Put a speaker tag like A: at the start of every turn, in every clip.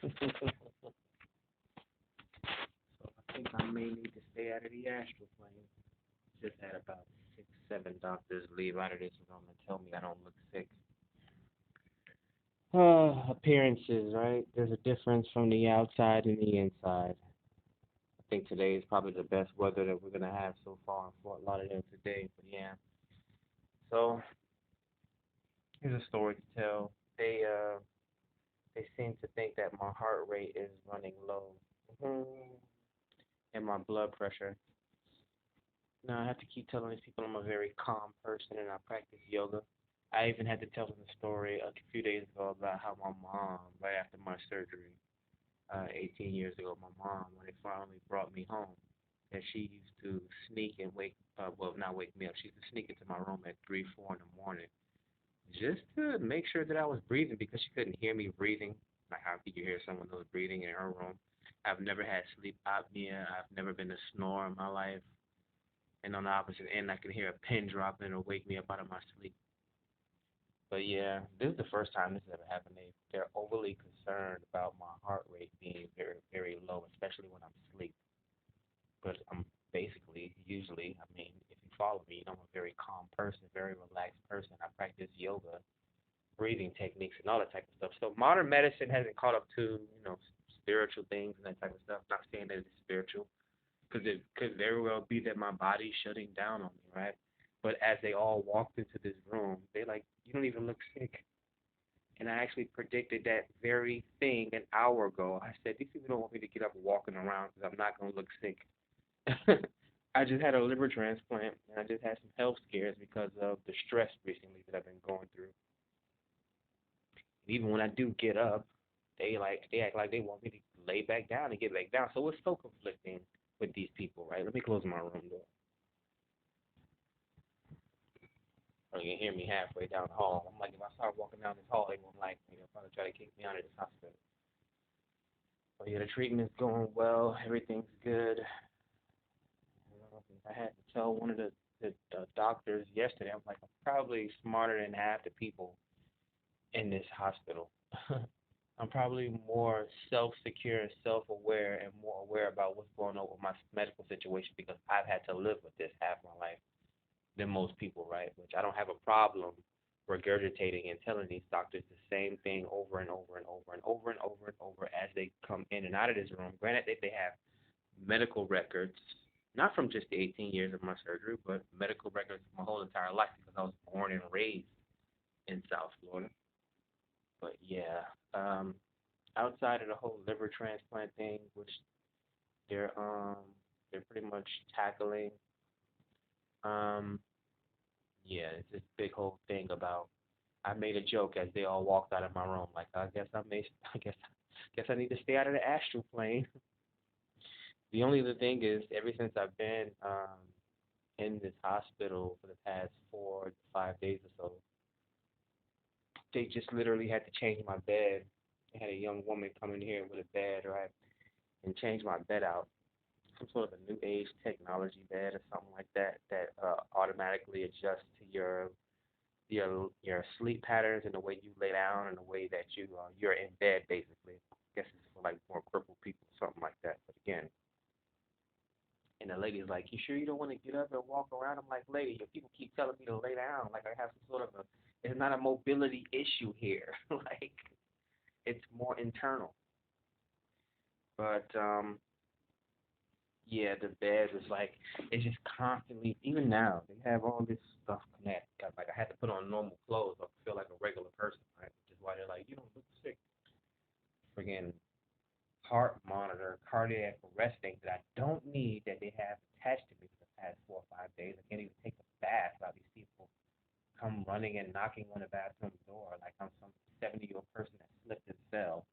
A: So I think I may need to stay out of the astral plane. Just had about 6, 7 doctors leave out of this room and tell me I don't look sick. Appearances, right? There's a difference from the outside and the inside. I think today is probably the best weather that we're gonna have so far in Fort Lauderdale today. But yeah, so here's a story to tell. They seem to think that my heart rate is running low, and my blood pressure. Now I have to keep telling these people I'm a very calm person and I practice yoga. I even had to tell them the story a few days ago about how my mom, right after my surgery, 18 years ago, my mom, when they finally brought me home, that she used to sneak and well, not wake me up. She used to sneak into my room at 3, 4 in the morning, just to make sure that I was breathing because she couldn't hear me breathing. Like how could you hear someone else breathing in her room? I've never had sleep apnea. I've never been a snorer in my life. And on the opposite end, I can hear a pin drop and it'll wake me up out of my sleep. But yeah, this is the first time this has ever happened. They're overly concerned about my heart rate being very, very low, especially when I'm asleep. But I'm basically, usually, I mean, if you follow me, you know, I'm a very calm person, very relaxed person. I practice yoga, breathing techniques, and all that type of stuff. So modern medicine hasn't caught up to, spiritual things and that type of stuff. Not saying that it's spiritual, because it could very well be that my body's shutting down on me, right? But as they all walked into this room, they like, you don't even look sick. And I actually predicted that very thing an hour ago. I said, these people don't want me to get up walking around because I'm not going to look sick. I just had a liver transplant and I just had some health scares because of the stress recently that I've been going through. And even when I do get up, they act like they want me to lay back down and get back down. So it's so conflicting with these people, right? Let me close my room door. Or you can hear me halfway down the hall. I'm like, if I start walking down this hall, they won't like me. They'll probably try to kick me out of this hospital. But yeah, the treatment's going well. Everything's good. I had to tell one of the doctors yesterday, I'm like, I'm probably smarter than half the people in this hospital. I'm probably more self-secure and self-aware and more aware about what's going on with my medical situation because I've had to live with this half my life than most people, right? Which I don't have a problem regurgitating and telling these doctors the same thing over and over and over and over and over and over as they come in and out of this room. Granted that they have medical records, not from just the 18 years of my surgery, but medical records my whole entire life because I was born and raised in South Florida. But yeah, um, outside of the whole liver transplant thing, which they're um they're pretty much tackling, um, yeah, it's this big whole thing about. I made a joke as they all walked out of my room, like I guess I need to stay out of the astral plane. The only other thing is, ever since I've been in this hospital for the past 4 to 5 days or so, they just literally had to change my bed. They had a young woman come in here with a bed, right, and change my bed out. Some sort of a new age technology bed or something like that that automatically adjusts to your sleep patterns and the way you lay down and the way that you're in bed basically. I guess it's for like more crippled people, something like that. But again, and the lady's like, "You sure you don't want to get up and walk around?" I'm like, "Lady, your people keep telling me to lay down. Like I have some sort of a, it's not a mobility issue here. Like it's more internal." But yeah, the bed was like, it's just constantly. Even now, they have all this stuff connected. Like I had to put on normal clothes. I feel like a regular person, right? Which is why they're like, "You don't look sick." Friggin' heart monitor, cardiac arrest things that I don't need that they have attached to me for the past 4 or 5 days. I can't even take a bath while these people come running and knocking on the bathroom door like I'm some 70-year-old person that slipped and fell.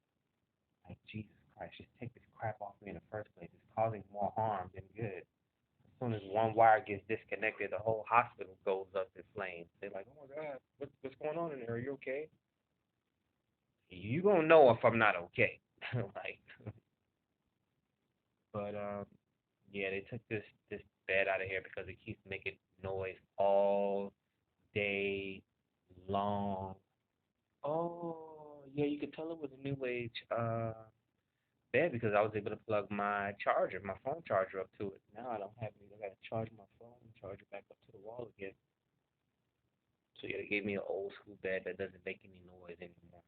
A: Like, Jesus Christ, just take this crap off me in the first place. It's causing more harm than good. As soon as one wire gets disconnected, the whole hospital goes up in flames. They're like, "Oh my God, what's going on in there? Are you okay?" You gonna know if I'm not okay. Like, but yeah, they took this bed out of here because it keeps making noise all day long. Oh, yeah, you could tell it was a new age. bed because I was able to plug my charger, my phone charger up to it. Now I don't have any. I got to charge my phone and charge it back up to the wall again. So yeah, they gave me an old school bed that doesn't make any noise anymore.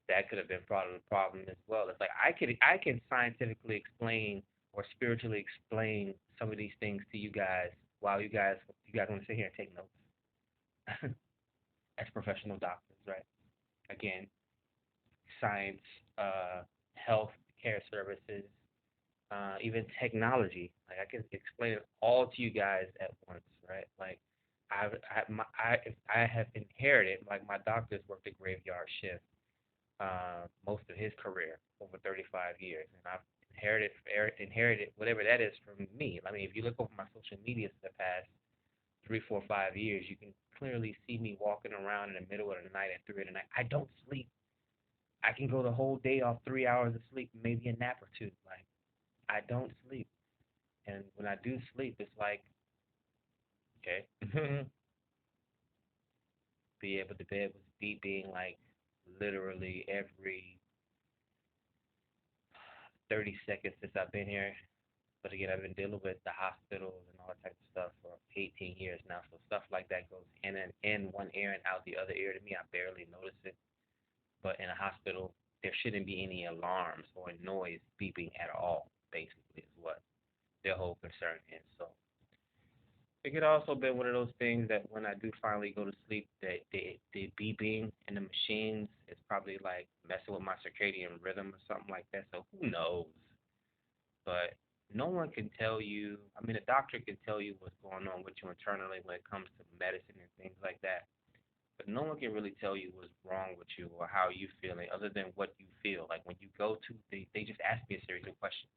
A: That could have been part of the problem as well. It's like I can scientifically explain or spiritually explain some of these things to you guys while you guys want to sit here and take notes as professional doctors, right? Again, science, health care services, even technology. Like I can explain it all to you guys at once, right? Like I have inherited, like my doctor's worked a graveyard shift most of his career over 35 years, and I've inherited whatever that is from me. I mean, if you look over my social media for the past 3, 4, 5 years, you can clearly see me walking around in the middle of the night at 3 in the night. I don't sleep. I can go the whole day off 3 hours of sleep, maybe a nap or two. Like I don't sleep, and when I do sleep, it's like okay, be able to bed was beeping like literally every 30 seconds since I've been here. But again, I've been dealing with the hospitals and all that type of stuff for 18 years now. So stuff like that goes in one ear and out the other ear. To me, I barely notice it. But in a hospital, there shouldn't be any alarms or noise beeping at all. Basically, is what their whole concern is. So it could also be one of those things that when I do finally go to sleep, that the beeping and the machines is probably like messing with my circadian rhythm or something like that. So who knows? But no one can tell you. I mean, a doctor can tell you what's going on with you internally when it comes to medicine and things like that. But no one can really tell you what's wrong with you or how you feeling other than what you feel. Like when you go to, they just ask me a series of questions.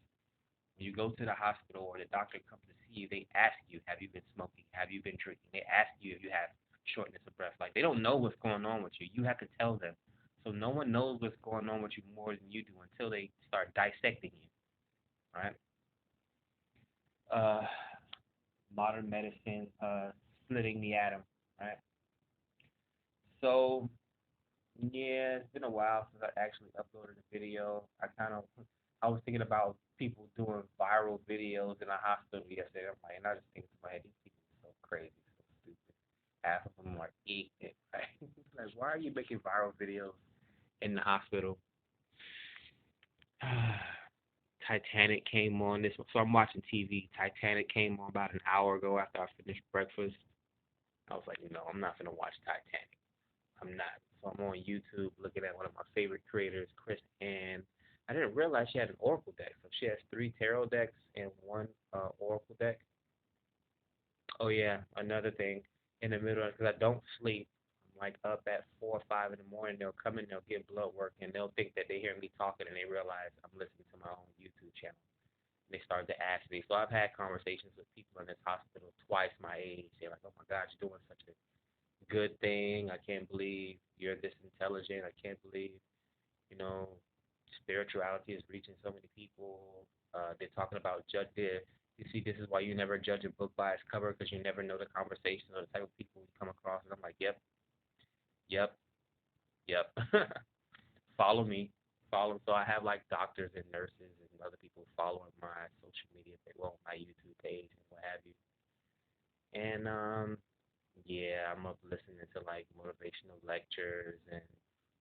A: When you go to the hospital or the doctor comes to see you, they ask you, have you been smoking? Have you been drinking? They ask you if you have shortness of breath. Like they don't know what's going on with you. You have to tell them. So no one knows what's going on with you more than you do until they start dissecting you, right? Uh, modern medicine, splitting the atom, right? So yeah, it's been a while since I actually uploaded a video. I was thinking about people doing viral videos in a hospital yesterday. I'm like, and I just think to my head, these people are so crazy, so stupid. Half of them are ignorant. Right? Like, why are you making viral videos in the hospital? Titanic came on this, so I'm watching TV. Titanic came on about an hour ago after I finished breakfast. I was like, no, I'm not gonna watch Titanic. I'm not. So I'm on YouTube looking at one of my favorite creators, Chris Ann. I didn't realize she had an Oracle deck. So she has three tarot decks and one Oracle deck. Oh yeah, another thing in the middle because I don't sleep. I'm like up at 4 or 5 in the morning. They'll come in, they'll get blood work, and they'll think that they hear me talking, and they realize I'm listening to my own YouTube channel. They start to ask me. So I've had conversations with people in this hospital twice my age. They're like, "Oh my God, you're doing such a good thing. I can't believe you're this intelligent. I can't believe, you know, spirituality is reaching so many people. They're talking about judge there. You see, this is why you never judge a book by its cover because you never know the conversation or the type of people you come across. And I'm like, yep, yep, yep. Follow me, follow. So I have like doctors and nurses and other people following my social media, well, my YouTube page and what have you. And yeah, I'm up listening to like motivational lectures, and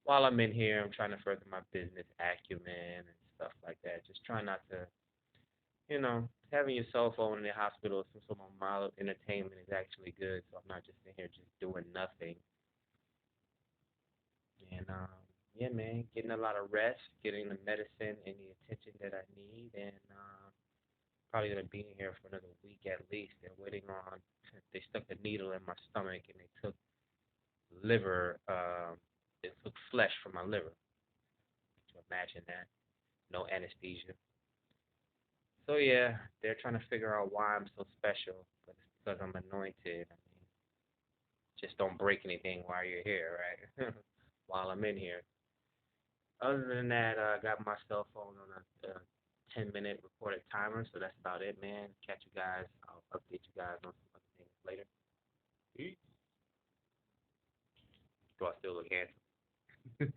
A: while I'm in here, I'm trying to further my business acumen and stuff like that. Just trying not to, having your cell phone in the hospital, some sort of mild entertainment is actually good. So I'm not just in here just doing nothing. And yeah, man, getting a lot of rest, getting the medicine and the attention that I need, and probably gonna be in here for another week at least. They're waiting on. They stuck a needle in my stomach and they took liver. It took flesh from my liver. To imagine that, no anesthesia. So yeah, they're trying to figure out why I'm so special, but it's because I'm anointed. I mean, just don't break anything while you're here, right? While I'm in here. Other than that, I got my cell phone on a 10-minute recorded timer, so that's about it, man. Catch you guys. I'll update you guys on some other things later. Peace. Do I still look handsome?